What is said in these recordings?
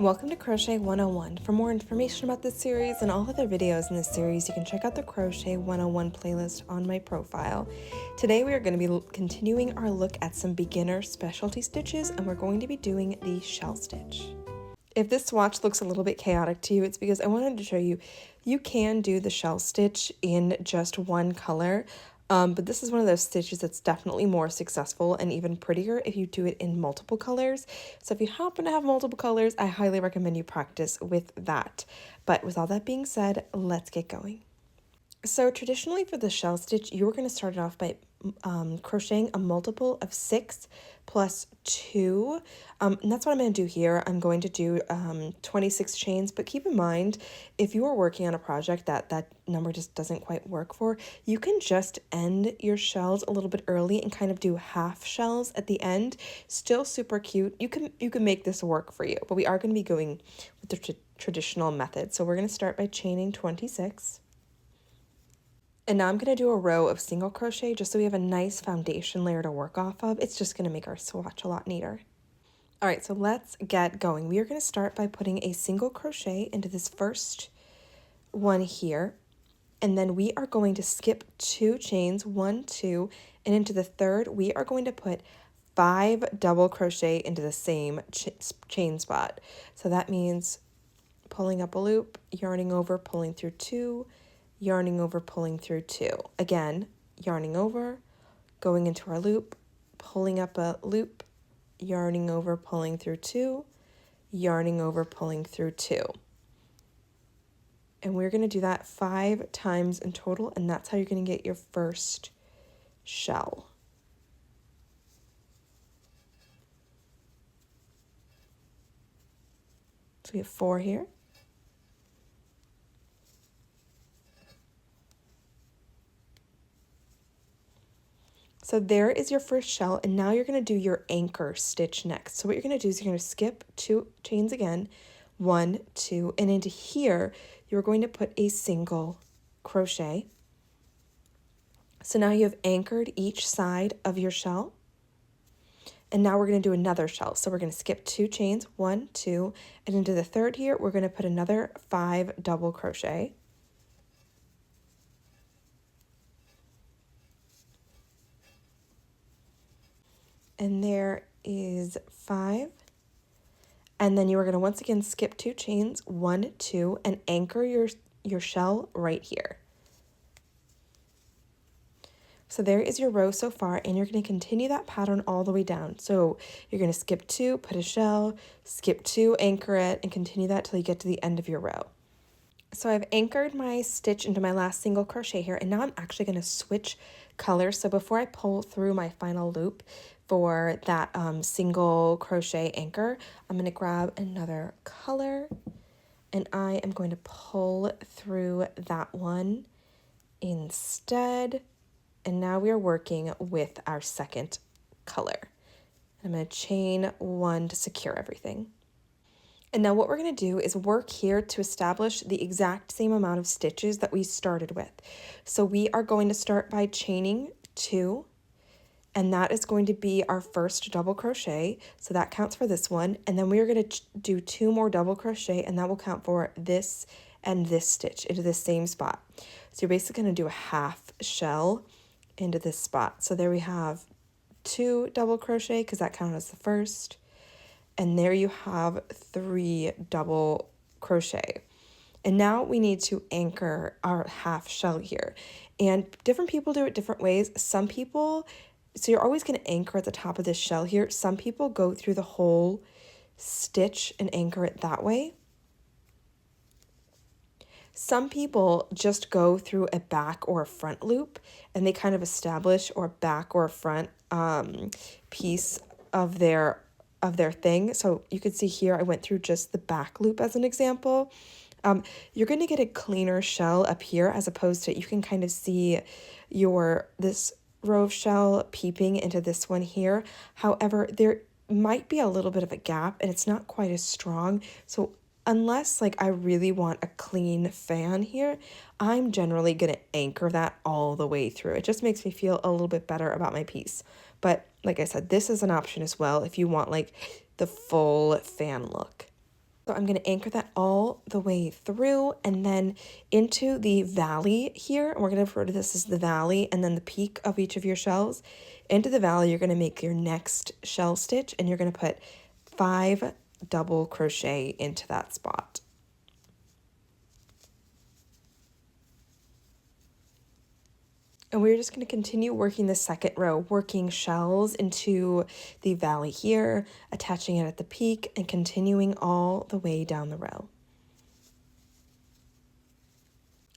Welcome to Crochet 101. For more information about this series and all other videos in this series, you can check out the Crochet 101 playlist on my profile. Today we are going to be continuing our look at some beginner specialty stitches, and we're going to be doing the shell stitch. If this swatch looks a little bit chaotic to you, it's because I wanted to show you can do the shell stitch in just one color. But this is one of those stitches that's definitely more successful and even prettier if you do it in multiple colors. So if you happen to have multiple colors, I highly recommend you practice with that. But with all that being said, let's get going. So traditionally for the shell stitch, you're going to start it off by crocheting a multiple of 6 plus 2, and that's what I'm going to do here. I'm going to do 26 chains, but keep in mind, if you are working on a project that number just doesn't quite work for, you can just end your shells a little bit early and kind of do half shells at the end. Still super cute. You can make this work for you, but we are going to be going with the traditional method. So we're going to start by chaining 26. And now I'm going to do a row of single crochet just so we have a nice foundation layer to work off of. It's just going to make our swatch a lot neater. All right, so let's get going. We are going to start by putting a single crochet into this first one here. And then we are going to skip 2 chains, 1, 2, and into the third, we are going to put 5 double crochet into the same chain spot. So that means pulling up a loop, yarning over, pulling through 2, yarning over, pulling through 2. Again, yarning over, going into our loop, pulling up a loop, yarning over, pulling through 2, yarning over, pulling through 2. And we're going to do that 5 times in total, and that's how you're going to get your first shell. So we have 4 here. So there is your first shell, and now you're going to do your anchor stitch next. So what you're going to do is you're going to skip 2 chains again, 1, 2, and into here, you're going to put a single crochet. So now you have anchored each side of your shell, and now we're going to do another shell. So we're going to skip 2 chains, 1, 2, and into the third here, we're going to put another 5 double crochet. And there is 5. And then you are going to once again skip 2 chains, 1, 2, and anchor your shell right here. So there is your row so far, and you're going to continue that pattern all the way down. So you're going to skip 2, put a shell, skip 2, anchor it, and continue that till you get to the end of your row. So I've anchored my stitch into my last single crochet here, and now I'm actually going to switch colors. So before I pull through my final loop for that single crochet anchor, I'm going to grab another color, and I am going to pull through that one instead. And now we are working with our second color. I'm going to chain 1 to secure everything. And now what we're going to do is work here to establish the exact same amount of stitches that we started with. So we are going to start by chaining 2, and that is going to be our first double crochet. So that counts for this one. And then we are going to do 2 more double crochet, and that will count for this and this stitch into the same spot. So you're basically going to do a half shell into this spot. So there we have 2 double crochet because that counted as the first. And there you have 3 double crochet. And now we need to anchor our half shell here. And different people do it different ways. Some people, so you're always going to anchor at the top of this shell here. Some people go through the whole stitch and anchor it that way. Some people just go through a back or a front loop, and they kind of establish or back or front piece of their thing. So you can see here I went through just the back loop as an example. You're going to get a cleaner shell up here, as opposed to, you can kind of see this row of shell peeping into this one here. However, there might be a little bit of a gap, and it's not quite as strong. So unless I really want a clean fan here, I'm generally going to anchor that all the way through. It just makes me feel a little bit better about my piece. But like I said, this is an option as well if you want the full fan look. So I'm going to anchor that all the way through and then into the valley here. And we're going to refer to this as the valley and then the peak of each of your shells. Into the valley, you're going to make your next shell stitch and you're going to put 5 double crochet into that spot. And we're just going to continue working the second row, working shells into the valley here, attaching it at the peak, and continuing all the way down the row.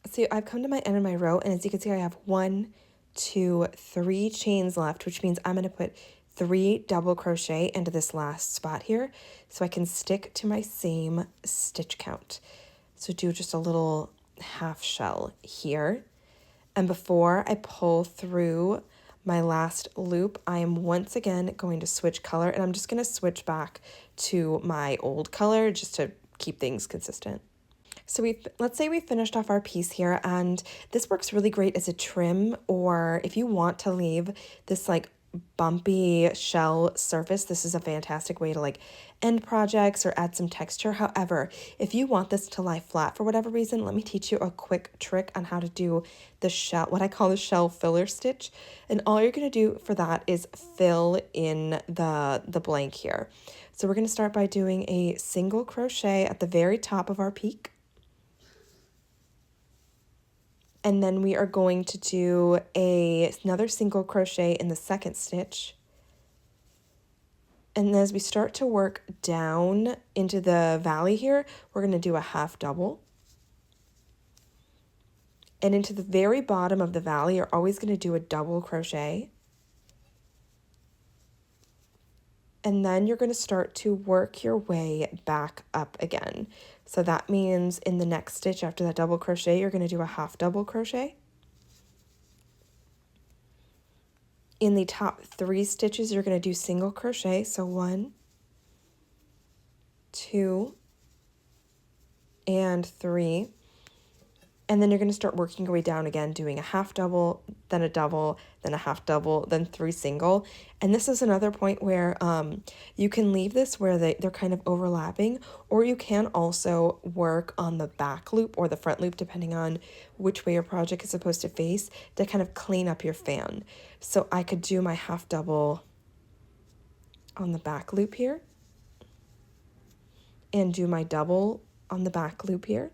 So I've come to my end of my row, and as you can see, I have 1, 2, 3 chains left, which means I'm going to put 3 double crochet into this last spot here so I can stick to my same stitch count. So do just a little half shell here. And before I pull through my last loop, I am once again going to switch color, and I'm just going to switch back to my old color just to keep things consistent. So let's say we finished off our piece here, and this works really great as a trim, or if you want to leave this like bumpy shell surface, this is a fantastic way to like end projects or add some texture. However, if you want this to lie flat for whatever reason, let me teach you a quick trick on how to do the shell, what I call the shell filler stitch. And all you're going to do for that is fill in the blank here. So we're going to start by doing a single crochet at the very top of our peak. And then we are going to do another single crochet in the second stitch. And as we start to work down into the valley here, we're going to do a half double. And into the very bottom of the valley, you're always going to do a double crochet. And then you're going to start to work your way back up again. So that means in the next stitch after that double crochet, you're going to do a half double crochet. In the top 3 stitches, you're going to do single crochet. So 1, 2, and 3. And then you're going to start working your way down again, doing a half double, then a double, then a half double, then 3 single. And this is another point where you can leave this where they're kind of overlapping, or you can also work on the back loop or the front loop, depending on which way your project is supposed to face, to kind of clean up your fan. So I could do my half double on the back loop here and do my double on the back loop here.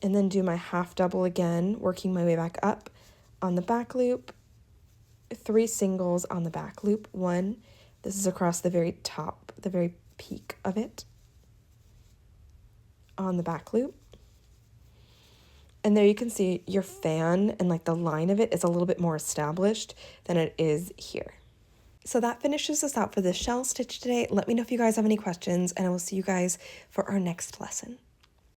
And then do my half double again, working my way back up on the back loop, 3 singles on the back loop, 1, this is across the very top, the very peak of it, on the back loop. And there you can see your fan and like the line of it is a little bit more established than it is here. So that finishes us out for this shell stitch today. Let me know if you guys have any questions, and I will see you guys for our next lesson.